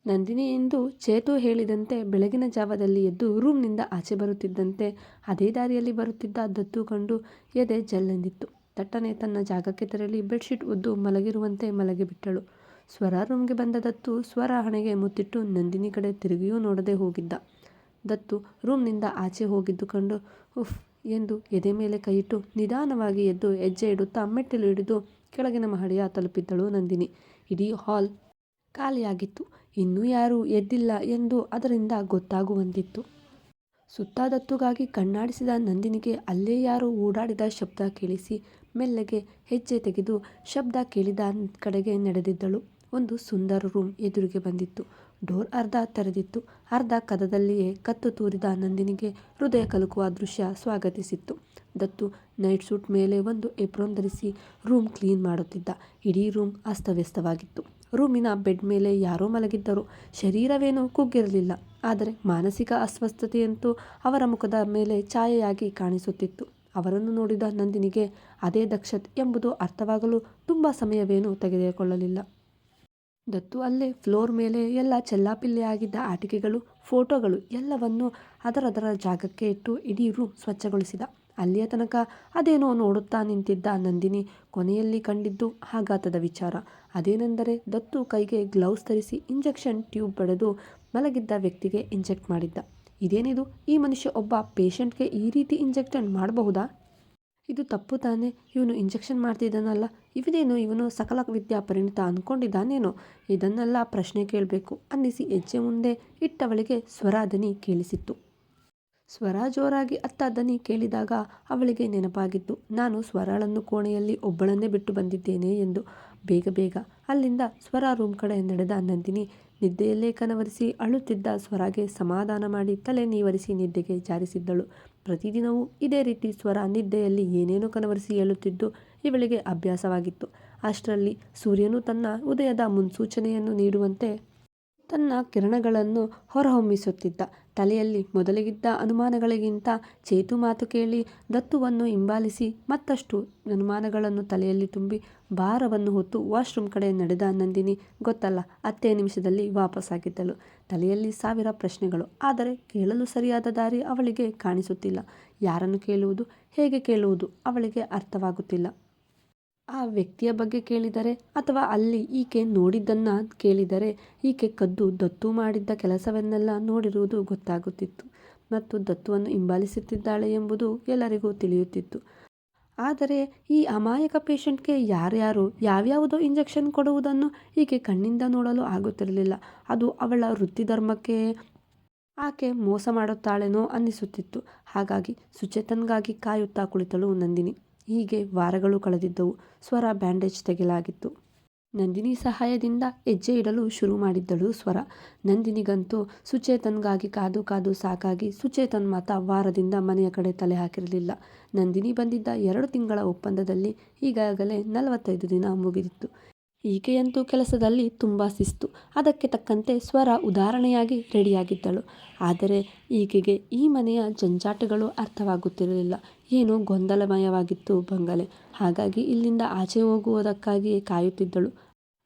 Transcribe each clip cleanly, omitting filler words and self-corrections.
ನಂದಿನಿ ಎಂದು ಚೇತು ಹೇಳಿದಂತೆ ಬೆಳಗಿನ ಜಾವದಲ್ಲಿ ಎದ್ದು ರೂಮ್ನಿಂದ ಆಚೆ ಬರುತ್ತಿದ್ದಂತೆ ಅದೇ ದಾರಿಯಲ್ಲಿ ಬರುತ್ತಿದ್ದ ದತ್ತು ಕಂಡು ಎದೆ ಜಲ್ಲೆಂದಿತ್ತು. ತಟ್ಟನೆ ತನ್ನ ಜಾಗಕ್ಕೆ ತೆರಳಿ ಬೆಡ್ಶೀಟ್ ಒದ್ದು ಮಲಗಿರುವಂತೆ ಮಲಗಿಬಿಟ್ಟಳು. ಸ್ವರ ರೂಮ್ಗೆ ಬಂದ ದತ್ತು ಸ್ವರ ಹಣೆಗೆ ಮುತ್ತಿಟ್ಟು ನಂದಿನಿ ಕಡೆ ತಿರುಗಿಯೂ ನೋಡದೆ ಹೋಗಿದ್ದ. ದತ್ತು ರೂಮ್ನಿಂದ ಆಚೆ ಹೋಗಿದ್ದು ಕಂಡು ಉಫ್ ಎಂದು ಎದೆ ಮೇಲೆ ಕೈಯಿಟ್ಟು ನಿಧಾನವಾಗಿ ಎದ್ದು ಹೆಜ್ಜೆ ಇಡುತ್ತಾ ಮೆಟ್ಟಿಲು ಹಿಡಿದು ಕೆಳಗಿನ ಮಹಡಿಯ ತಲುಪಿದ್ದಳು ನಂದಿನಿ. ಇಡೀ ಹಾಲ್ ಖಾಲಿಯಾಗಿತ್ತು. ಇನ್ನೂ ಯಾರೂ ಎದ್ದಿಲ್ಲ ಎಂದು ಅದರಿಂದ ಗೊತ್ತಾಗುವಂತಿತ್ತು. ಸುತ್ತ ದತ್ತುಗಾಗಿ ಕಣ್ಣಾಡಿಸಿದ ನಂದಿನಿಗೆ ಅಲ್ಲೇ ಯಾರೋ ಓಡಾಡಿದ ಶಬ್ದ ಕೇಳಿಸಿ ಮೆಲ್ಲಗೆ ಹೆಜ್ಜೆ ತೆಗೆದು ಶಬ್ದ ಕೇಳಿದ ಕಡೆಗೆ ನಡೆದಿದ್ದಳು. ಒಂದು ಸುಂದರ ರೂಮ್ ಎದುರಿಗೆ ಬಂದಿತ್ತು. ಡೋರ್ ಅರ್ಧ ತೆರೆದಿತ್ತು. ಅರ್ಧ ಕದದಲ್ಲಿಯೇ ಕತ್ತು ತೂರಿದ ನಂದಿನಿಗೆ ಹೃದಯ ಕಲಕುವ ದೃಶ್ಯ ಸ್ವಾಗತಿಸಿತ್ತು. ದತ್ತು ನೈಟ್ ಸೂಟ್ ಮೇಲೆ ಒಂದು ಏಪ್ರೋನ್ ಧರಿಸಿ ರೂಮ್ ಕ್ಲೀನ್ ಮಾಡುತ್ತಿದ್ದ. ಇಡೀ ರೂಮ್ ಅಸ್ತವ್ಯಸ್ತವಾಗಿತ್ತು. ರೂಮಿನ ಬೆಡ್ ಮೇಲೆ ಯಾರೋ ಮಲಗಿದ್ದರು. ಶರೀರವೇನೂ ಕುಗ್ಗಿರಲಿಲ್ಲ, ಆದರೆ ಮಾನಸಿಕ ಅಸ್ವಸ್ಥತೆಯಂತೂ ಅವರ ಮುಖದ ಮೇಲೆ ಛಾಯೆಯಾಗಿ ಕಾಣಿಸುತ್ತಿತ್ತು. ಅವರನ್ನು ನೋಡಿದ ನಂದಿನಿಗೆ ಅದೇ ದಕ್ಷತ್ ಎಂಬುದು ಅರ್ಥವಾಗಲು ತುಂಬ ಸಮಯವೇನೂ ತೆಗೆದುಕೊಳ್ಳಲಿಲ್ಲ. ದತ್ತು ಅಲ್ಲೇ ಫ್ಲೋರ್ ಮೇಲೆ ಎಲ್ಲ ಚೆಲ್ಲಾಪಿಲ್ಲಿಯಾಗಿದ್ದ ಆಟಿಕೆಗಳು, ಫೋಟೋಗಳು ಎಲ್ಲವನ್ನೂ ಅದರದರ ಜಾಗಕ್ಕೆ ಇಟ್ಟು ಇಡೀ ರೂಮ್ ಸ್ವಚ್ಛಗೊಳಿಸಿದ. ಅಲ್ಲಿಯ ತನಕ ಅದೇನೋ ನೋಡುತ್ತಾ ನಿಂತಿದ್ದ ನಂದಿನಿ ಕೊನೆಯಲ್ಲಿ ಕಂಡಿದ್ದು ಆಘಾತದ ವಿಚಾರ. ಅದೇನೆಂದರೆ ದತ್ತು ಕೈಗೆ ಗ್ಲೌಸ್ ಧರಿಸಿ ಇಂಜೆಕ್ಷನ್ ಟ್ಯೂಬ್ ಬಡಿದು ಮಲಗಿದ್ದ ವ್ಯಕ್ತಿಗೆ ಇಂಜೆಕ್ಟ್ ಮಾಡಿದ್ದ. ಇದೇನಿದು? ಈ ಮನುಷ್ಯ ಒಬ್ಬ ಪೇಷಂಟ್ಗೆ ಈ ರೀತಿ ಇಂಜೆಕ್ಷನ್ ಮಾಡಬಹುದಾ? ಇದು ತಪ್ಪು ತಾನೇ? ಇವನು ಇಂಜೆಕ್ಷನ್ ಮಾಡ್ತಿದ್ದಾನಲ್ಲ, ಇವಿದೇನು ಇವನು ಸಕಲ ವಿದ್ಯಾ ಪರಿಣಿತ ಅಂದ್ಕೊಂಡಿದ್ದಾನೇನೋ? ಇದನ್ನೆಲ್ಲ ಪ್ರಶ್ನೆ ಕೇಳಬೇಕು ಅನ್ನಿಸಿ ಹೆಜ್ಜೆ ಮುಂದೆ ಇಟ್ಟವಳಿಗೆ ಸ್ವರ ದನಿ ಕೇಳಿಸಿತ್ತು. ಸ್ವರ ಜೋರಾಗಿ ಅತ್ತ ದನಿ ಕೇಳಿದಾಗ ಅವಳಿಗೆ ನೆನಪಾಗಿದ್ದು, ನಾನು ಸ್ವರಳನ್ನು ಕೋಣೆಯಲ್ಲಿ ಒಬ್ಬಳನ್ನೇ ಬಿಟ್ಟು ಬಂದಿದ್ದೇನೆ ಎಂದು. ಬೇಗ ಬೇಗ ಅಲ್ಲಿಂದ ಸ್ವರ ರೂಮ್ ಕಡೆ ನಡೆದ ನಂದಿನಿ ನಿದ್ದೆಯಲ್ಲೇ ಕನವರಿಸಿ ಅಳುತ್ತಿದ್ದ ಸ್ವರಾಗೆ ಸಮಾಧಾನ ಮಾಡಿ ತಲೆ ನೀವರಿಸಿ ನಿದ್ದೆಗೆ ಜಾರಿಸಿದ್ದಳು. ಪ್ರತಿದಿನವೂ ಇದೇ ರೀತಿ ಸ್ವರ ನಿದ್ದೆಯಲ್ಲಿ ಏನೇನೋ ಕನವರಿಸಿ ಹೇಳುತ್ತಿದ್ದು ಇವಳಿಗೆ ಅಭ್ಯಾಸವಾಗಿತ್ತು. ಅಷ್ಟರಲ್ಲಿ ಸೂರ್ಯನು ತನ್ನ ಉದಯದ ಮುನ್ಸೂಚನೆಯನ್ನು ನೀಡುವಂತೆ ತನ್ನ ಕಿರಣಗಳನ್ನು ಹೊರಹೊಮ್ಮಿಸುತ್ತಿದ್ದ. ತಲೆಯಲ್ಲಿ ಮೊದಲಿಗಿದ್ದ ಅನುಮಾನಗಳಿಗಿಂತ ಚೇತು ಮಾತು ಕೇಳಿ ದತ್ತುವನ್ನು ಹಿಂಬಾಲಿಸಿ ಮತ್ತಷ್ಟು ಅನುಮಾನಗಳನ್ನು ತಲೆಯಲ್ಲಿ ತುಂಬಿ ಭಾರವನ್ನು ಹೊತ್ತು ವಾಶ್ರೂಮ್ ಕಡೆ ನಡೆದ ನಂದಿನಿ ಗೊತ್ತಲ್ಲ 10 ನಿಮಿಷದಲ್ಲಿ ವಾಪಸ್ಸಾಗಿದ್ದಳು. ತಲೆಯಲ್ಲಿ 1000 ಪ್ರಶ್ನೆಗಳು, ಆದರೆ ಕೇಳಲು ಸರಿಯಾದ ದಾರಿ ಅವಳಿಗೆ ಕಾಣಿಸುತ್ತಿಲ್ಲ. ಯಾರನ್ನು ಕೇಳುವುದು, ಹೇಗೆ ಕೇಳುವುದು ಅವಳಿಗೆ ಅರ್ಥವಾಗುತ್ತಿಲ್ಲ. ಆ ವ್ಯಕ್ತಿಯ ಬಗ್ಗೆ ಕೇಳಿದರೆ ಅಥವಾ ಅಲ್ಲಿ ಈಕೆ ನೋಡಿದ್ದನ್ನ ಕೇಳಿದರೆ ಈಕೆ ಕದ್ದು ದತ್ತು ಮಾಡಿದ್ದ ಕೆಲಸವನ್ನೆಲ್ಲ ನೋಡಿರುವುದು ಗೊತ್ತಾಗುತ್ತಿತ್ತು ಮತ್ತು ದತ್ತುವನ್ನು ಹಿಂಬಾಲಿಸುತ್ತಿದ್ದಾಳೆ ಎಂಬುದು ಎಲ್ಲರಿಗೂ ತಿಳಿಯುತ್ತಿತ್ತು. ಆದರೆ ಈ ಅಮಾಯಕ ಪೇಷಂಟ್ಗೆ ಯಾರ್ಯಾರು ಯಾವ್ಯಾವುದೋ ಇಂಜೆಕ್ಷನ್ ಕೊಡುವುದನ್ನು ಈಕೆ ಕಣ್ಣಿಂದ ನೋಡಲು ಆಗುತ್ತಿರಲಿಲ್ಲ. ಅದು ಅವಳ ವೃತ್ತಿಧರ್ಮಕ್ಕೆ ಆಕೆ ಮೋಸ ಮಾಡುತ್ತಾಳೇನೋ ಅನ್ನಿಸುತ್ತಿತ್ತು. ಹಾಗಾಗಿ ಸುಚೇತನ್ಗಾಗಿ ಕಾಯುತ್ತಾ ಕುಳಿತಳು ನಂದಿನಿ. ಹೀಗೆ ವಾರಗಳು ಕಳೆದಿದ್ದವು. ಸ್ವರ ಬ್ಯಾಂಡೇಜ್ ತೆಗೆಯಲಾಗಿತ್ತು. ನಂದಿನಿ ಸಹಾಯದಿಂದ ಹೆಜ್ಜೆ ಇಡಲು ಶುರು ಮಾಡಿದ್ದಳು ಸ್ವರ. ನಂದಿನಿಗಂತೂ ಸುಚೇತನ್ಗಾಗಿ ಕಾದು ಕಾದು ಸಾಕಾಗಿ ಸುಚೇತನ್ ಮಾತ್ರ ವಾರದಿಂದ ಮನೆಯ ಕಡೆ ತಲೆ ಹಾಕಿರಲಿಲ್ಲ. ನಂದಿನಿ ಬಂದಿದ್ದ 2 ತಿಂಗಳ ಒಪ್ಪಂದದಲ್ಲಿ ಈಗಾಗಲೇ 45 ದಿನ ಮುಗಿದಿತ್ತು. ಈಕೆಯಂತೂ ಕೆಲಸದಲ್ಲಿ ತುಂಬ ಶಿಸ್ತು. ಅದಕ್ಕೆ ತಕ್ಕಂತೆ ಸ್ವರ ಉದಾಹರಣೆಯಾಗಿ ರೆಡಿಯಾಗಿದ್ದಳು. ಆದರೆ ಈಕೆಗೆ ಈ ಮನೆಯ ಜಂಜಾಟಗಳು ಅರ್ಥವಾಗುತ್ತಿರಲಿಲ್ಲ. ಏನೋ ಗೊಂದಲಮಯವಾಗಿತ್ತು ಬಂಗಲೆ. ಹಾಗಾಗಿ ಇಲ್ಲಿಂದ ಆಚೆ ಹೋಗುವುದಕ್ಕಾಗಿಯೇ ಕಾಯುತ್ತಿದ್ದಳು.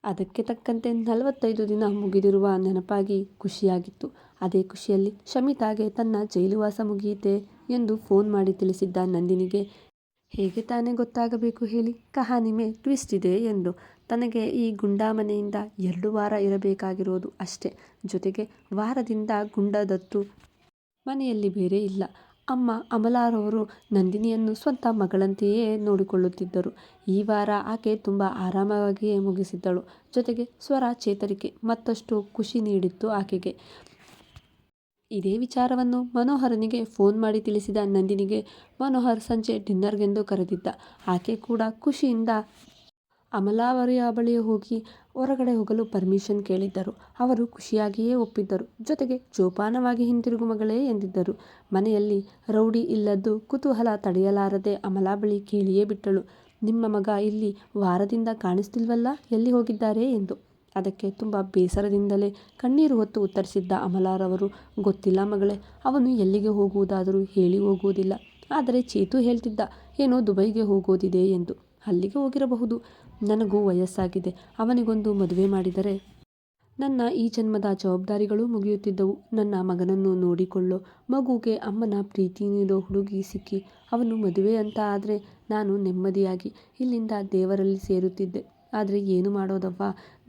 ಅದಕ್ಕೆ ತಕ್ಕಂತೆ 45 ದಿನ ಮುಗಿದಿರುವ ನೆನಪಾಗಿ ಖುಷಿಯಾಗಿತ್ತು. ಅದೇ ಖುಷಿಯಲ್ಲಿ ಶಮಿತಾಗೆ ತನ್ನ ಜೈಲುವಾಸ ಮುಗಿಯಿತೆ ಎಂದು ಫೋನ್ ಮಾಡಿ ತಿಳಿಸಿದ್ದ ನಂದಿನಿಗೆ ಹೇಗೆ ತಾನೇ ಗೊತ್ತಾಗಬೇಕು ಹೇಳಿ, ಕಹಾನಿ ಮೇ ಟ್ವಿಸ್ಟ್ ಇದೆ ಎಂದು. ತನಗೆ ಈ ಗುಂಡಾ ಮನೆಯಿಂದ 2 ವಾರ ಇರಬೇಕಾಗಿರೋದು ಅಷ್ಟೇ. ಜೊತೆಗೆ ವಾರದಿಂದ ಗುಂಡಾ ದತ್ತು ಮನೆಯಲ್ಲಿ ಬೇರೆ ಇಲ್ಲ. ಅಮ್ಮ ಅಮಲಾರವರು ನಂದಿನಿಯನ್ನು ಸ್ವಂತ ಮಗಳಂತೆಯೇ ನೋಡಿಕೊಳ್ಳುತ್ತಿದ್ದರು. ಈ ವಾರ ಆಕೆ ತುಂಬ ಆರಾಮವಾಗಿಯೇ ಮುಗಿಸಿದ್ದಳು. ಜೊತೆಗೆ ಸ್ವರ ಚೇತರಿಕೆ ಮತ್ತಷ್ಟು ಖುಷಿ ನೀಡಿತ್ತು ಆಕೆಗೆ. ಇದೇ ವಿಚಾರವನ್ನು ಮನೋಹರನಿಗೆ ಫೋನ್ ಮಾಡಿ ತಿಳಿಸಿದ ನಂದಿನಿಗೆ ಮನೋಹರ್ ಸಂಜೆ ಡಿನ್ನರ್ಗೆಂದು ಕರೆದಿದ್ದ. ಆಕೆ ಕೂಡ ಖುಷಿಯಿಂದ ಅಮಲಾವರಿಯ ಬಳಿ ಹೋಗಿ ಹೊರಗಡೆ ಹೋಗಲು ಪರ್ಮಿಷನ್ ಕೇಳಿದ್ದರು. ಅವರು ಖುಷಿಯಾಗಿಯೇ ಒಪ್ಪಿದ್ದರು. ಜೊತೆಗೆ ಜೋಪಾನವಾಗಿ ಹಿಂತಿರುಗು ಮಗಳೇ ಎಂದಿದ್ದರು. ಮನೆಯಲ್ಲಿ ರೌಡಿ ಇಲ್ಲದ್ದು ಕುತೂಹಲ ತಡೆಯಲಾರದೆ ಅಮಲಾ ಬಳಿ ಕೇಳಿಯೇ ಬಿಟ್ಟಳು. ನಿಮ್ಮ ಮಗ ಇಲ್ಲಿ ವಾರದಿಂದ ಕಾಣಿಸ್ತಿಲ್ವಲ್ಲ, ಎಲ್ಲಿ ಹೋಗಿದ್ದಾರೆ ಎಂದು. ಅದಕ್ಕೆ ತುಂಬ ಬೇಸರದಿಂದಲೇ ಕಣ್ಣೀರು ಹೊತ್ತು ಉತ್ತರಿಸಿದ್ದ ಅಮಲಾರವರು, ಗೊತ್ತಿಲ್ಲ ಮಗಳೇ, ಅವನು ಎಲ್ಲಿಗೆ ಹೋಗುವುದಾದರೂ ಹೇಳಿ ಹೋಗುವುದಿಲ್ಲ. ಆದರೆ ಚೇತು ಹೇಳ್ತಿದ್ದ ಏನೋ ದುಬೈಗೆ ಹೋಗೋದಿದೆ ಎಂದು. ಅಲ್ಲಿಗೆ ಹೋಗಿರಬಹುದು. ನನಗೂ ವಯಸ್ಸಾಗಿದೆ. ಅವನಿಗೊಂದು ಮದುವೆ ಮಾಡಿದರೆ ನನ್ನ ಈ ಜನ್ಮದ ಜವಾಬ್ದಾರಿಗಳು ಮುಗಿಯುತ್ತಿದ್ದವು. ನನ್ನ ಮಗನನ್ನು ನೋಡಿಕೊಳ್ಳೋ, ಮಗುಗೆ ಅಮ್ಮನ ಪ್ರೀತಿ ನೀಡೋ ಹುಡುಗಿ ಸಿಕ್ಕಿ ಅವನು ಮದುವೆ ಅಂತ ಆದರೆ ನಾನು ನೆಮ್ಮದಿಯಾಗಿ ಇಲ್ಲಿಂದ ದೇವರಲ್ಲಿ ಸೇರುತ್ತಿದ್ದೆ. ಆದರೆ ಏನು ಮಾಡೋದವ್ವ,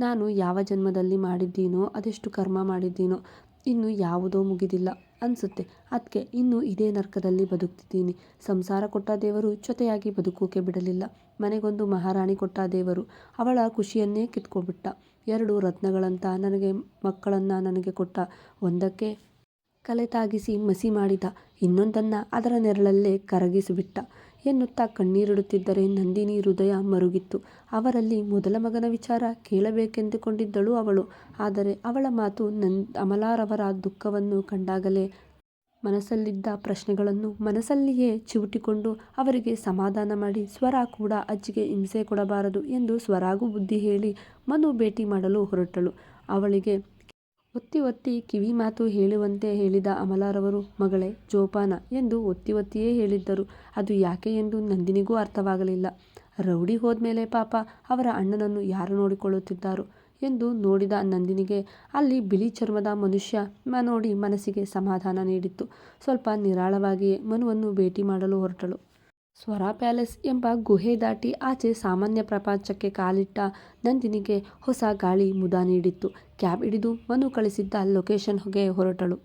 ನಾನು ಯಾವ ಜನ್ಮದಲ್ಲಿ ಮಾಡಿದ್ದೀನೋ ಅದೆಷ್ಟು ಕರ್ಮ ಮಾಡಿದ್ದೀನೋ ಇನ್ನು ಯಾವುದೋ ಮುಗಿದಿಲ್ಲ ಅನ್ಸುತ್ತೆ. ಅದಕ್ಕೆ ಇನ್ನೂ ಇದೇ ನರ್ಕದಲ್ಲಿ ಬದುಕ್ತಿದ್ದೀನಿ. ಸಂಸಾರ ಕೊಟ್ಟ ದೇವರು ಜೊತೆಯಾಗಿ ಬದುಕೋಕೆ ಬಿಡಲಿಲ್ಲ. ಮನೆಗೊಂದು ಮಹಾರಾಣಿ ಕೊಟ್ಟ ದೇವರು ಅವಳ ಖುಷಿಯನ್ನೇ ಕಿತ್ಕೊಬಿಟ್ಟ. 2 ರತ್ನಗಳಂತ ನನಗೆ ಮಕ್ಕಳನ್ನ ನನಗೆ ಕೊಟ್ಟ. ಒಂದಕ್ಕೆ ಕಲೆ ತಾಗಿಸಿ ಮಸಿ ಮಾಡಿದ, ಇನ್ನೊಂದನ್ನು ಅದರ ನೆರಳಲ್ಲೇ ಕರಗಿಸಿಬಿಟ್ಟ ಎನ್ನುತ್ತಾ ಕಣ್ಣೀರಿಡುತ್ತಿದ್ದರೆ ನಂದಿನಿ ಹೃದಯ ಮರುಗಿತ್ತು. ಅವರಲ್ಲಿ ಮೊದಲ ಮಗನ ವಿಚಾರ ಕೇಳಬೇಕೆಂದುಕೊಂಡಿದ್ದಳು ಅವಳು. ಆದರೆ ಅವಳ ಮಾತು ಅಮಲಾರವರ ದುಃಖವನ್ನು ಕಂಡಾಗಲೇ ಮನಸ್ಸಲ್ಲಿದ್ದ ಪ್ರಶ್ನೆಗಳನ್ನು ಮನಸ್ಸಲ್ಲಿಯೇ ಚಿವುಟಿಕೊಂಡು ಅವರಿಗೆ ಸಮಾಧಾನ ಮಾಡಿ, ಸ್ವರ ಕೂಡ ಅಜ್ಜಿಗೆ ಹಿಂಸೆ ಕೊಡಬಾರದು ಎಂದು ಸ್ವರಾಗೂ ಬುದ್ಧಿ ಹೇಳಿ ಮನು ಭೇಟಿ ಮಾಡಲು ಹೊರಟಳು. ಅವಳಿಗೆ ಒತ್ತಿ ಒತ್ತಿ ಕಿವಿ ಮಾತು ಹೇಳುವಂತೆ ಹೇಳಿದ ಅಮಲಾರವರು, ಮಗಳೇ ಜೋಪಾನ ಎಂದು ಒತ್ತಿ ಒತ್ತಿಯೇ ಹೇಳಿದ್ದರು. ಅದು ಯಾಕೆ ಎಂದು ನಂದಿನಿಗೂ ಅರ್ಥವಾಗಲಿಲ್ಲ. ರೌಡಿ ಹೋದ್ಮೇಲೆ ಪಾಪ ಅವರ ಅಣ್ಣನನ್ನು ಯಾರು ನೋಡಿಕೊಳ್ಳುತ್ತಿದ್ದಾರೋ ಎಂದು ನೋಡಿದ ನಂದಿನಿಗೆ ಅಲ್ಲಿ ಬಿಳಿ ಚರ್ಮದ ಮನುಷ್ಯ ನೋಡಿ ಮನಸ್ಸಿಗೆ ಸಮಾಧಾನ ನೀಡಿತ್ತು. ಸ್ವಲ್ಪ ನಿರಾಳವಾಗಿಯೇ ಮನುವನ್ನು ಭೇಟಿ ಮಾಡಲು ಹೊರಟಳು. ಸ್ವರ ಪ್ಯಾಲೇಸ್ ಎಂಬ ಗುಹೆ ದಾಟಿ ಆಚೆ ಸಾಮಾನ್ಯ ಪ್ರಪಂಚಕ್ಕೆ ಕಾಲಿಟ್ಟ ನಂದಿನಿಗೆ ಹೊಸ ಗಾಳಿ ಮುದ ನೀಡಿತ್ತು. ಕ್ಯಾಬ್ ಹಿಡಿದು ಮನು ಕಳಿಸಿದ್ದ ಲೊಕೇಶನ್ಗೆ ಹೊರಟಳು.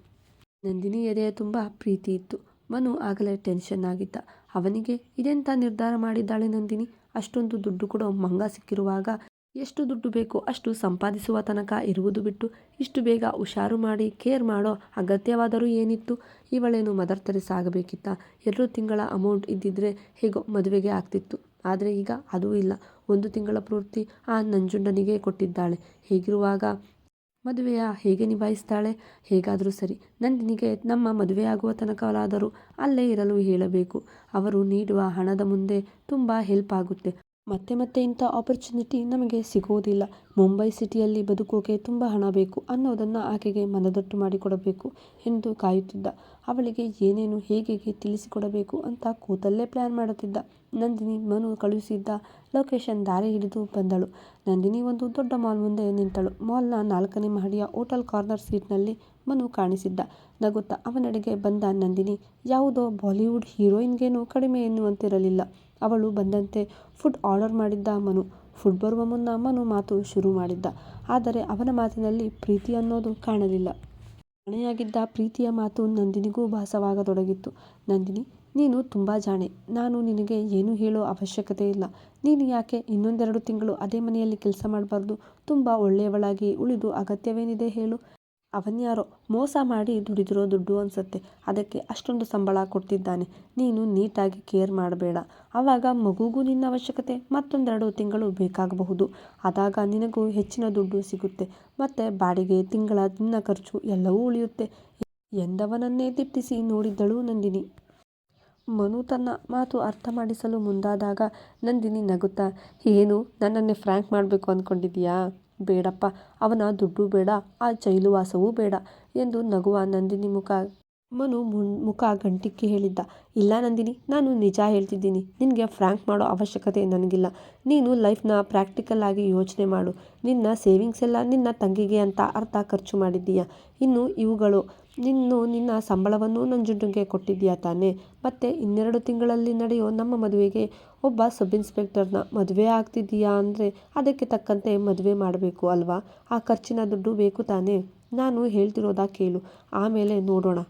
ನಂದಿನಿ ಎದೆಯ ತುಂಬ ಪ್ರೀತಿ ಇತ್ತು. ಮನು ಆಗಲೇ ಟೆನ್ಷನ್ ಆಗಿದ್ದ. ಅವನಿಗೆ ಇದೆಂಥ ನಿರ್ಧಾರ ಮಾಡಿದ್ದಾಳೆ ನಂದಿನಿ, ಅಷ್ಟೊಂದು ದುಡ್ಡು ಕೊಡೋ ಮಂಗ ಸಿಕ್ಕಿರುವಾಗ ಎಷ್ಟು ದುಡ್ಡು ಬೇಕೋ ಅಷ್ಟು ಸಂಪಾದಿಸುವ ತನಕ ಇರುವುದು ಬಿಟ್ಟು ಇಷ್ಟು ಬೇಗ ಹುಷಾರು ಮಾಡಿ ಕೇರ್ ಮಾಡೋ ಅಗತ್ಯವಾದರೂ ಏನಿತ್ತು? ಇವಳೇನು ಮದರ್ ತೆರೇಸಾ ಆಗಬೇಕಿತ್ತ? 2 ತಿಂಗಳ ಅಮೌಂಟ್ ಇದ್ದಿದ್ರೆ ಹೇಗೋ ಮದುವೆಗೆ ಆಗ್ತಿತ್ತು. ಆದರೆ ಈಗ ಅದೂ ಇಲ್ಲ. 1 ತಿಂಗಳ ಪೂರ್ತಿ ಆ ನಂಜುಂಡನಿಗೆ ಕೊಟ್ಟಿದ್ದಾಳೆ. ಹೀಗಿರುವಾಗ ಮದುವೆಯ ಹೇಗೆ ನಿಭಾಯಿಸ್ತಾಳೆ? ಹೇಗಾದರೂ ಸರಿ, ನಂದಿನಿಗೆ ನಮ್ಮ ಮದುವೆಯಾಗುವ ತನಕಲಾದರೂ ಅಲ್ಲೇ ಇರಲು ಹೇಳಬೇಕು. ಅವರು ನೀಡುವ ಹಣದ ಮುಂದೆ ತುಂಬ ಹೆಲ್ಪ್ ಆಗುತ್ತೆ. ಮತ್ತೆ ಮತ್ತೆ ಇಂಥ ಆಪರ್ಚುನಿಟಿ ನಮಗೆ ಸಿಗೋದಿಲ್ಲ. ಮುಂಬೈ ಸಿಟಿಯಲ್ಲಿ ಬದುಕೋಕೆ ತುಂಬ ಹಣ ಬೇಕು ಅನ್ನೋದನ್ನು ಆಕೆಗೆ ಮನದಟ್ಟು ಮಾಡಿಕೊಡಬೇಕು ಎಂದು ಕಾಯುತ್ತಿದ್ದ. ಅವಳಿಗೆ ಏನೇನು ಹೇಗೆ ತಿಳಿಸಿಕೊಡಬೇಕು ಅಂತ ಕೂತಲ್ಲೇ ಪ್ಲ್ಯಾನ್ ಮಾಡುತ್ತಿದ್ದ. ನಂದಿನಿ ಮನು ಕಳುಹಿಸಿದ್ದ ಲೊಕೇಶನ್ ದಾರಿ ಹಿಡಿದು ಬಂದಳು. ನಂದಿನಿ ಒಂದು ದೊಡ್ಡ ಮಾಲ್ ಮುಂದೆ ನಿಂತಳು. ಮಾಲ್ನ 4ನೇ ಮಹಡಿಯ ಹೋಟೆಲ್ ಕಾರ್ನರ್ ಸೀಟ್ನಲ್ಲಿ ಮನು ಕಾಣಿಸಿದ್ದ. ನಗುತ್ತಾ ಅವನೆಡೆಗೆ ಬಂದ ನಂದಿನಿ ಯಾವುದೋ ಬಾಲಿವುಡ್ ಹೀರೋಯಿನ್ಗೇನು ಕಡಿಮೆ ಎನ್ನುವಂತಿರಲಿಲ್ಲ. ಅವಳು ಬಂದಂತೆ ಫುಡ್ ಆರ್ಡರ್ ಮಾಡಿದ್ದ ಮನು. ಫುಡ್ ಬರುವ ಮುನ್ನ ಮನು ಮಾತು ಶುರು ಮಾಡಿದ್ದ. ಆದರೆ ಅವನ ಮಾತಿನಲ್ಲಿ ಪ್ರೀತಿ ಅನ್ನೋದು ಕಾಣಲಿಲ್ಲ. ಜಾಣೆಯಾಗಿದ್ದ ಪ್ರೀತಿಯ ಮಾತು ನಂದಿನಿಗೂ ಭಾಸವಾಗತೊಡಗಿತ್ತು. ನಂದಿನಿ, ನೀನು ತುಂಬ ಜಾಣೆ. ನಾನು ನಿನಗೆ ಏನು ಹೇಳೋ ಅವಶ್ಯಕತೆ ಇಲ್ಲ. ನೀನು ಯಾಕೆ ಇನ್ನೊಂದೆರಡು ತಿಂಗಳು ಅದೇ ಮನೆಯಲ್ಲಿ ಕೆಲಸ ಮಾಡಬಾರ್ದು? ತುಂಬ ಒಳ್ಳೆಯವಳಾಗಿ ಉಳಿದು ಅಗತ್ಯವೇನಿದೆ ಹೇಳು? ಅವನ್ಯಾರೋ ಮೋಸ ಮಾಡಿ ದುಡಿದಿರೋ ದುಡ್ಡು ಅನ್ಸತ್ತೆ. ಅದಕ್ಕೆ ಅಷ್ಟೊಂದು ಸಂಬಳ ಕೊಡ್ತಿದ್ದಾನೆ. ನೀನು ನೀಟಾಗಿ ಕೇರ್ ಮಾಡಬೇಡ. ಆವಾಗ ಮಗುಗೂ ನಿನ್ನ ಅವಶ್ಯಕತೆ ಮತ್ತೊಂದೆರಡು ತಿಂಗಳು ಬೇಕಾಗಬಹುದು. ಆದಾಗ ನಿನಗೂ ಹೆಚ್ಚಿನ ದುಡ್ಡು ಸಿಗುತ್ತೆ. ಮತ್ತೆ ಬಾಡಿಗೆ, ತಿಂಗಳ ನಿನ್ನ ಖರ್ಚು ಎಲ್ಲವೂ ಉಳಿಯುತ್ತೆ ಎಂದವನನ್ನೇ ದಿಟ್ಟಿಸಿ ನೋಡಿದ್ದಳು ನಂದಿನಿ. ಮನು ತನ್ನ ಮಾತು ಅರ್ಥ ಮಾಡಿಸಲು ಮುಂದಾದಾಗ ನಂದಿನಿ ನಗುತ್ತಾ, ಏನು ನನ್ನನ್ನೇ ಫ್ರ್ಯಾಂಕ್ ಮಾಡಬೇಕು ಅಂದ್ಕೊಂಡಿದ್ದೀಯಾ? ಬೇಡಪ್ಪ, ಅವನ ದುಡ್ಡು ಬೇಡ, ಆ ಜೈಲುವಾಸವೂ ಬೇಡ ಎಂದು ನಗುವ ನಂದಿನಿ ಮನು ಮುಖ ಗಂಟಿಕ್ಕಿ ಹೇಳಿದ್ದ. ಇಲ್ಲ ನಂದಿನಿ, ನಾನು ನಿಜ ಹೇಳ್ತಿದ್ದೀನಿ. ನಿನಗೆ ಫ್ರ್ಯಾಂಕ್ ಮಾಡೋ ಅವಶ್ಯಕತೆ ನನಗಿಲ್ಲ. ನೀನು ಲೈಫ್ನ ಪ್ರಾಕ್ಟಿಕಲ್ ಆಗಿ ಯೋಚನೆ ಮಾಡು. ನಿನ್ನ ಸೇವಿಂಗ್ಸ್ ಎಲ್ಲ ನಿನ್ನ ತಂಗಿಗೆ ಅಂತ ಅರ್ಧ ಖರ್ಚು ಮಾಡಿದ್ದೀಯಾ. ಇನ್ನು ಇವುಗಳು ನಿನ್ನ ಸಂಬಳವನ್ನು ನಂಜುಂಡನಿಗೆ ಕೊಟ್ಟಿದ್ದೀಯಾ ತಾನೇ? ಮತ್ತೆ 2 ತಿಂಗಳಲ್ಲಿ ನಡೆಯೋ ನಮ್ಮ ಮದುವೆಗೆ ಒಬ್ಬ ಸಬ್ ಇನ್ಸ್ಪೆಕ್ಟರ್ನ ಮದುವೆ ಆಗ್ತಿದ್ದೀಯಾ ಅಂದರೆ ಅದಕ್ಕೆ ತಕ್ಕಂತೆ ಮದುವೆ ಮಾಡಬೇಕು ಅಲ್ವಾ? ಆ ಖರ್ಚಿನ ದುಡ್ಡು ಬೇಕು ತಾನೇ? ನಾನು ಹೇಳ್ತಿರೋದಾ ಕೇಳು, ಆಮೇಲೆ ನೋಡೋಣ.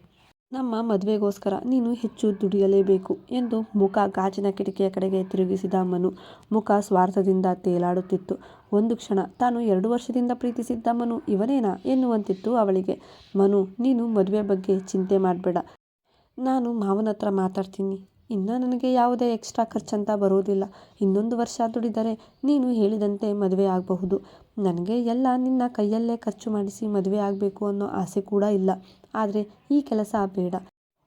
ನಮ್ಮ ಮದುವೆಗೋಸ್ಕರ ನೀನು ಹೆಚ್ಚು ದುಡಿಯಲೇಬೇಕು ಎಂದು ಮುಖ ಗಾಜಿನ ಕಿಟಕಿಯ ಕಡೆಗೆ ತಿರುಗಿಸಿದ ಮನು. ಮುಖ ಸ್ವಾರ್ಥದಿಂದ ತೇಲಾಡುತ್ತಿತ್ತು. ಒಂದು ಕ್ಷಣ ತಾನು 2 ವರ್ಷದಿಂದ ಪ್ರೀತಿಸಿದ್ದ ಮನು ಇವನೇನಾ ಎನ್ನುವಂತಿತ್ತು ಅವಳಿಗೆ. ಮನು, ನೀನು ಮದುವೆ ಬಗ್ಗೆ ಚಿಂತೆ ಮಾಡಬೇಡ. ನಾನು ಮಾವನ ಹತ್ರ ಮಾತಾಡ್ತೀನಿ. ಇನ್ನು ನನಗೆ ಯಾವುದೇ ಎಕ್ಸ್ಟ್ರಾ ಖರ್ಚಂತ ಬರೋದಿಲ್ಲ. ಇನ್ನೊಂದು ವರ್ಷ ದುಡಿದರೆ ನೀನು ಹೇಳಿದಂತೆ ಮದುವೆ ಆಗಬಹುದು. ನನಗೆ ಎಲ್ಲ ನಿನ್ನ ಕೈಯಲ್ಲೇ ಖರ್ಚು ಮಾಡಿಸಿ ಮದುವೆ ಆಗಬೇಕು ಅನ್ನೋ ಆಸೆ ಕೂಡ ಇಲ್ಲ. ಆದರೆ ಈ ಕೆಲಸ ಬೇಡ.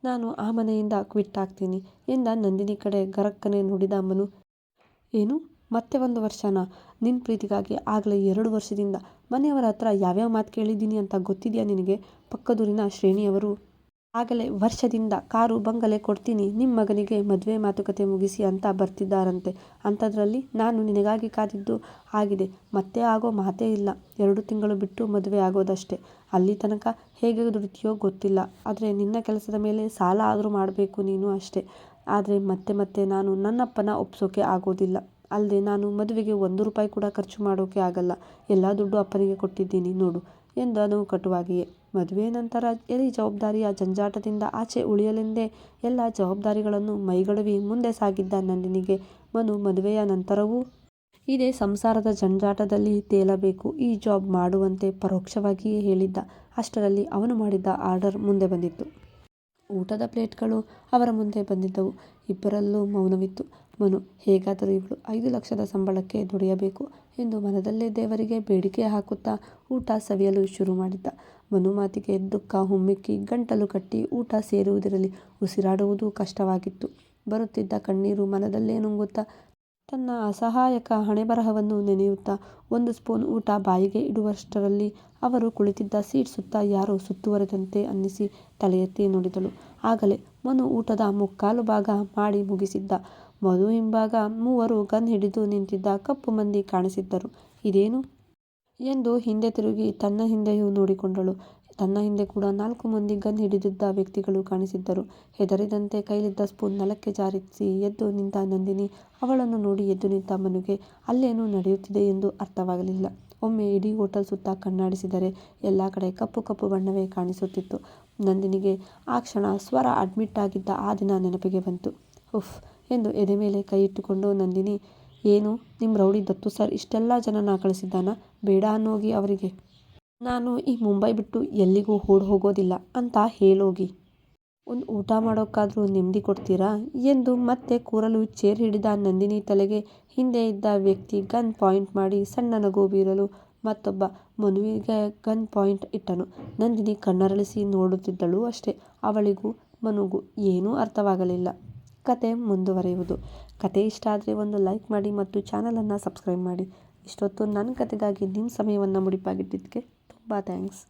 ನಾನು ಆ ಮನೆಯಿಂದ ಕ್ವಿಟ್ ಆಗ್ತೀನಿ ಎಂದ ನಂದಿನಿ ಕಡೆ ಗರಕ್ಕನೆ ನೋಡಿದ ಮನು. ಏನು, ಮತ್ತೆ 1 ವರ್ಷನಾ? ನಿನ್ನ ಪ್ರೀತಿಗಾಗಿ ಆಗಲೇ 2 ವರ್ಷದಿಂದ ಮನೆಯವರ ಹತ್ರ ಯಾವ್ಯಾವ ಮಾತು ಕೇಳಿದ್ದೀನಿ ಅಂತ ಗೊತ್ತಿದೆಯಾ ನಿನಗೆ? ಪಕ್ಕದೂರಿನ ಶ್ರೇಣಿಯವರು ಆಗಲೇ ವರ್ಷದಿಂದ ಕಾರು ಬಂಗಲೆ ಕೊಡ್ತೀನಿ, ನಿಮ್ಮ ಮಗನಿಗೆ ಮದುವೆ ಮಾತುಕತೆ ಮುಗಿಸಿ ಅಂತ ಬರ್ತಿದ್ದಾರಂತೆ. ಅಂಥದ್ರಲ್ಲಿ ನಾನು ನಿನಗಾಗಿ ಕಾದಿದ್ದು ಆಗಿದೆ. ಮತ್ತೆ ಆಗೋ ಮಾತೇ ಇಲ್ಲ. 2 ತಿಂಗಳು ಬಿಟ್ಟು ಮದುವೆ ಆಗೋದಷ್ಟೇ. ಅಲ್ಲಿ ತನಕ ಹೇಗೆ ದುಡಿತೀಯೋ ಗೊತ್ತಿಲ್ಲ. ಆದರೆ ನಿನ್ನ ಕೆಲಸದ ಮೇಲೆ ಸಾಲ ಆದರೂ ಮಾಡಬೇಕು ನೀನು ಅಷ್ಟೇ. ಆದರೆ ಮತ್ತೆ ಮತ್ತೆ ನಾನು ನನ್ನಪ್ಪನ ಒಪ್ಸೋಕೆ ಆಗೋದಿಲ್ಲ. ಅಲ್ಲದೆ ನಾನು ಮದುವೆಗೆ 1 ರೂಪಾಯಿ ಕೂಡ ಖರ್ಚು ಮಾಡೋಕೆ ಆಗಲ್ಲ. ಎಲ್ಲ ದುಡ್ಡು ಅಪ್ಪನಿಗೆ ಕೊಟ್ಟಿದ್ದೀನಿ ನೋಡು ಎಂದನು ಕಟುವಾಗಿಯೇ. ಮದುವೆ ನಂತರ ಎಲ್ಲಿ ಜವಾಬ್ದಾರಿಯ ಜಂಜಾಟದಿಂದ ಆಚೆ ಉಳಿಯಲೆಂದೇ ಎಲ್ಲ ಜವಾಬ್ದಾರಿಗಳನ್ನು ಮೈಗಡವಿ ಮುಂದೆ ಸಾಗಿದ್ದ ನಂದಿನಿಗೆ ಮನು ಮದುವೆಯ ನಂತರವೂ ಇದೇ ಸಂಸಾರದ ಜಂಜಾಟದಲ್ಲಿ ತೇಲಬೇಕು, ಈ ಜಾಬ್ ಮಾಡುವಂತೆ ಪರೋಕ್ಷವಾಗಿಯೇ ಹೇಳಿದ್ದ. ಅಷ್ಟರಲ್ಲಿ ಅವನು ಮಾಡಿದ್ದ ಆರ್ಡರ್ ಮುಂದೆ ಬಂದಿತ್ತು. ಊಟದ ಪ್ಲೇಟ್ಗಳು ಅವರ ಮುಂದೆ ಬಂದಿದ್ದವು. ಇಬ್ಬರಲ್ಲೂ ಮೌನವಿತ್ತು. ಮನು ಹೇಗಾದರೂ ಇವಳು 5 ಲಕ್ಷದ ಸಂಬಳಕ್ಕೆ ದುಡಿಯಬೇಕು ಎಂದು ಮನದಲ್ಲೇ ದೇವರಿಗೆ ಬೇಡಿಕೆ ಹಾಕುತ್ತಾ ಊಟ ಸವಿಯಲು ಶುರು ಮಾಡಿದ್ದ. ಮನು ಮಾತಿಗೆ ದುಃಖ ಹುಮ್ಮಿಕ್ಕಿ ಗಂಟಲು ಕಟ್ಟಿ ಊಟ ಸೇರುವುದಿರಲಿ, ಉಸಿರಾಡುವುದು ಕಷ್ಟವಾಗಿತ್ತು. ಬರುತ್ತಿದ್ದ ಕಣ್ಣೀರು ಮನದಲ್ಲೇ ನುಂಗುತ್ತಾ ತನ್ನ ಅಸಹಾಯಕ ಹಣೆಬರಹವನ್ನು ನೆನೆಯುತ್ತಾ 1 ಸ್ಪೂನ್ ಊಟ ಬಾಯಿಗೆ ಇಡುವಷ್ಟರಲ್ಲಿ ಅವರು ಕುಳಿತಿದ್ದ ಸೀಟ್ ಸುತ್ತ ಯಾರೋ ಸುತ್ತುವರೆದಂತೆ ಅನ್ನಿಸಿ ತಲೆ ಎತ್ತಿ ನೋಡಿದಳು. ಆಗಲೇ ಮನು ಊಟದ 3/4 ಭಾಗ ಮಾಡಿ ಮುಗಿಸಿದ್ದ. ಮಧು ಹಿಂಭಾಗ 3 ಗನ್ ಹಿಡಿದು ನಿಂತಿದ್ದ ಕಪ್ಪು ಮಂದಿ ಕಾಣಿಸಿದ್ದರು. ಇದೇನು ಎಂದು ಹಿಂದೆ ತಿರುಗಿ ತನ್ನ ಹಿಂದೆಯೂ ನೋಡಿಕೊಂಡಳು. ತನ್ನ ಹಿಂದೆ ಕೂಡ 4 ಮಂದಿ ಗನ್ ಹಿಡಿದಿದ್ದ ವ್ಯಕ್ತಿಗಳು ಕಾಣಿಸಿದ್ದರು. ಹೆದರಿದಂತೆ ಕೈಲಿದ್ದ ಸ್ಪೂನ್ ನೆಲಕ್ಕೆ ಜಾರಿಸಿ ಎದ್ದು ನಿಂತ ನಂದಿನಿ ಅವಳನ್ನು ನೋಡಿ ಎದ್ದು ನಿಂತ ಮನುಗೆ ಅಲ್ಲೇನೋ ನಡೆಯುತ್ತಿದೆ ಎಂದು ಅರ್ಥವಾಗಲಿಲ್ಲ. ಒಮ್ಮೆ ಇಡೀ ಹೋಟೆಲ್ ಸುತ್ತ ಕಣ್ಣಾಡಿಸಿದರೆ ಎಲ್ಲ ಕಡೆ ಕಪ್ಪು ಕಪ್ಪು ಬಣ್ಣವೇ ಕಾಣಿಸುತ್ತಿತ್ತು. ನಂದಿನಿಗೆ ಆ ಕ್ಷಣ ಸ್ವರ ಅಡ್ಮಿಟ್ ಆಗಿದ್ದ ಆ ದಿನ ನೆನಪಿಗೆ ಬಂತು. ಉಫ್ ಎಂದು ಎದೆ ಮೇಲೆ ಕೈ ಇಟ್ಟುಕೊಂಡು ನಂದಿನಿ, ಏನು ನಿಮ್ಮ ರೌಡಿ ದತ್ತು ಸರ್ ಇಷ್ಟೆಲ್ಲ ಜನನ ಕಳಿಸಿದ್ದಾನ? ಬೇಡ ಅನ್ನೋಗಿ ಅವರಿಗೆ. ನಾನು ಈ ಮುಂಬೈ ಬಿಟ್ಟು ಎಲ್ಲಿಗೂ ಹೋಗೋದಿಲ್ಲ ಅಂತ ಹೇಳೋಗಿ. ಒಂದು ಊಟ ಮಾಡೋಕ್ಕಾದ್ರೂ ನೆಮ್ಮದಿ ಕೊಡ್ತೀರಾ ಎಂದು ಮತ್ತೆ ಕೂರಲು ಚೇರ್ ಹಿಡಿದ ನಂದಿನಿ ತಲೆಗೆ ಹಿಂದೆ ಇದ್ದ ವ್ಯಕ್ತಿ ಗನ್ ಪಾಯಿಂಟ್ ಮಾಡಿ ಸಣ್ಣ ನಗು ಬೀರಲು ಮತ್ತೊಬ್ಬ ಮನುವಿಗೆ ಗನ್ ಪಾಯಿಂಟ್ ಇಟ್ಟನು. ನಂದಿನಿ ಕಣ್ಣರಳಿಸಿ ನೋಡುತ್ತಿದ್ದಳು ಅಷ್ಟೇ. ಅವಳಿಗೂ ಮನುಗೂ ಏನೂ ಅರ್ಥವಾಗಲಿಲ್ಲ. ಕತೆ ಮುಂದುವರೆಯುವುದು. ಕತೆ ಇಷ್ಟ ಆದರೆ ಒಂದು ಲೈಕ್ ಮಾಡಿ ಮತ್ತು ಚಾನಲನ್ನು ಸಬ್ಸ್ಕ್ರೈಬ್ ಮಾಡಿ. ಇಷ್ಟೊತ್ತು ನನ್ನ ಕತೆಗಾಗಿ ನಿಮ್ಮ ಸಮಯವನ್ನು ಮುಡಿಪಾಗಿಟ್ಟಿದ್ದಕ್ಕೆ ತುಂಬ ಥ್ಯಾಂಕ್ಸ್.